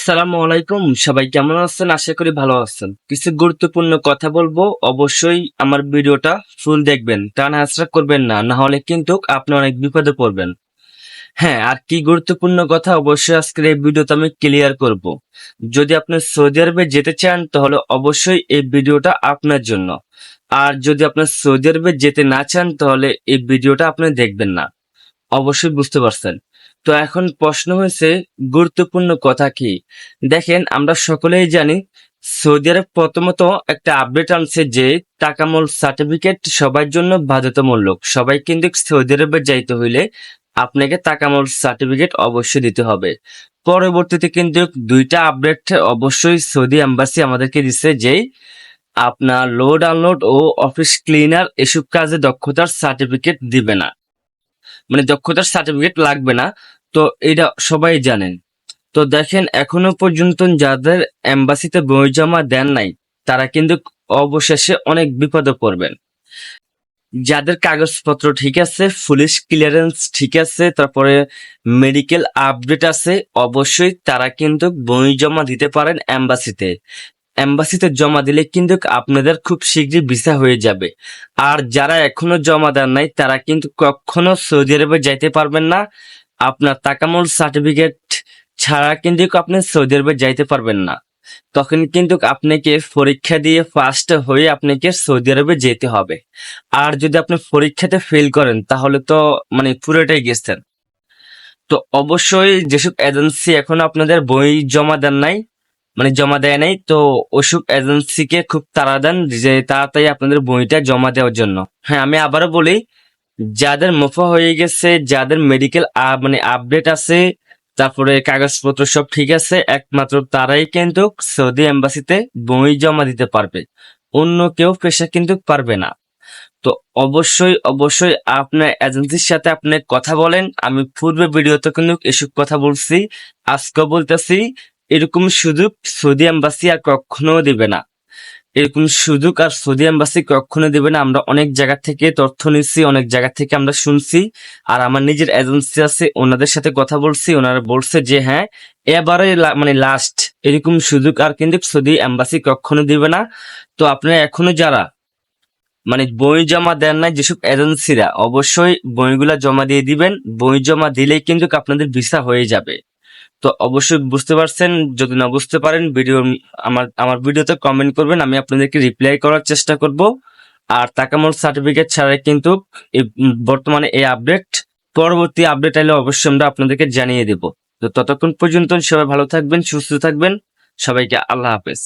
সালামু আলাইকুম, সবাই কেমন আছেন? আশা করি ভালো আছেন। কিছু গুরুত্বপূর্ণ কথা বলবো, অবশ্যই আমার ভিডিওটা ফুল দেখবেন, টানা হাসরা করবেন না, না হলে কিন্তু আপনি অনেক বিপদে পড়বেন। হ্যাঁ, আর কি গুরুত্বপূর্ণ কথা অবশ্যই আজকের এই ভিডিওতে আমি ক্লিয়ার করব। যদি আপনি সৌদি আরবে যেতে চান তাহলে অবশ্যই এই ভিডিওটা আপনার জন্য। আর যদি আপনি সৌদি আরবে যেতে না চান তাহলে এই ভিডিওটা আপনি দেখবেন না। অবশ্যই বুঝতে পারছেন। তো এখন প্রশ্ন হয়েছে, গুরুত্বপূর্ণ কথা কি? দেখেন, আমরা সকলেই জানি সৌদি আরব প্রথমত একটা আপডেট আনছে যে তাকামুল সার্টিফিকেট সবার জন্য বাধ্যতামূলক। সবাই কিন্তু সৌদি আরবে যাইতে হইলে আপনাকে তাকামুল সার্টিফিকেট অবশ্যই দিতে হবে। পরবর্তীতে কিন্তু দুইটা আপডেট অবশ্যই সৌদি এম্বাসি আমাদেরকে দিচ্ছে যে আপনার লোড আনলোড ও অফিস ক্লিনার এসব কাজে দক্ষতার সার্টিফিকেট দিবে না, মানে দক্ষতার সার্টিফিকেট লাগবে না। তো এটা সবাই জানেন। তো দেখেন, এখনো পর্যন্ত যাদের এম্বাসিতে বই জমা দেন নাই তারা কিন্তু অবশেষে অনেক বিপদে পড়বেন। যাদের কাগজপত্র ঠিক আছে, পুলিশ ক্লিয়ারেন্স ঠিক আছে, তারপরে মেডিকেল আপডেট আছে, অবশ্যই তারা কিন্তু বই জমা দিতে পারেন এম্বাসিতে। এম্বাসিতে জমা দিলে কিন্তু আপনাদের খুব শীঘ্রই ভিসা হয়ে যাবে। আর যারা এখনো জমা দেন নাই তারা কিন্তু কখনো সৌদি আরবে যাইতে পারবেন না। আপনার তাকামুল সার্টিফিকেট ছাড়া কিন্তু আপনি সৌদি আরবে যাইতে পারবেন না। তখন কিন্তু আপনাকে পরীক্ষা দিয়ে ফার্স্ট হয়ে আপনাকে সৌদি আরবে যেতে হবে। আর যদি আপনি পরীক্ষাতে ফেল করেন তাহলে তো মানে পুরোটাই গেছেন। তো অবশ্যই যেসব এজেন্সি এখনো আপনাদের বই জমা দেন নাই, মানে জমা দেয় নাই, তো ওসব এজেন্সিকে খুব তাড়া দেন যে তাড়াতাড়ি আপনাদের বইটা জমা দেওয়ার জন্য। হ্যাঁ, আমি আবারও বলি, যাদের মুফা হয়ে গেছে, যাদের মেডিকেল মানে আপডেট আছে, তারপরে কাগজপত্র সব ঠিক আছে, একমাত্র তারাই কিন্তু সৌদি এম্বাসিতে বই জমা দিতে পারবে। অন্য কেউ পেশা কিন্তু পারবে না। তো অবশ্যই অবশ্যই আপনার এজেন্সির সাথে আপনি কথা বলেন। আমি পূর্বে ভিডিওতে কিন্তু এসব কথা বলছি, আজকেও বলতেছি, এরকম সুযোগ সৌদি এম্বাসি আর কখনো দিবে না। এরকম সুযোগ আর সৌদি এম্বাসি কখনো দিবে না। আমরা অনেক জায়গা থেকে তথ্য নিচ্ছি, অনেক জায়গা থেকে আমরা শুনছি। আর আমার নিজের এজেন্সি আছে, ওনাদের সাথে কথা বলছি, ওনারা বলছে যে হ্যাঁ, এবারে মানে লাস্ট, এরকম সুযোগ আর কিন্তু সৌদি এম্বাসি কখনো দিবে না। তো আপনারা এখনো যারা মানে বই জমা দেন নাই, যেসব এজেন্সিরা, অবশ্যই বইগুলা জমা দিয়ে দিবেন। বই জমা দিলেই কিন্তু আপনাদের ভিসা হয়ে যাবে। তো অবশ্যই বুঝতে পারছেন। যদি না বুঝতে পারেন ভিডিও আমার ভিডিওতে কমেন্ট করবেন, আমি আপনাদেরকে রিপ্লাই করার চেষ্টা করব। আর তাকামুল সার্টিফিকেট ছাড়া কিন্তু বর্তমানে এই আপডেট, পরবর্তী আপডেট আইলে অবশ্যই আমরা আপনাদেরকে জানিয়ে দেব। তো ততক্ষণ পর্যন্ত সবাই ভালো থাকবেন, সুস্থ থাকবেন। সবাইকে আল্লাহ হাফেজ।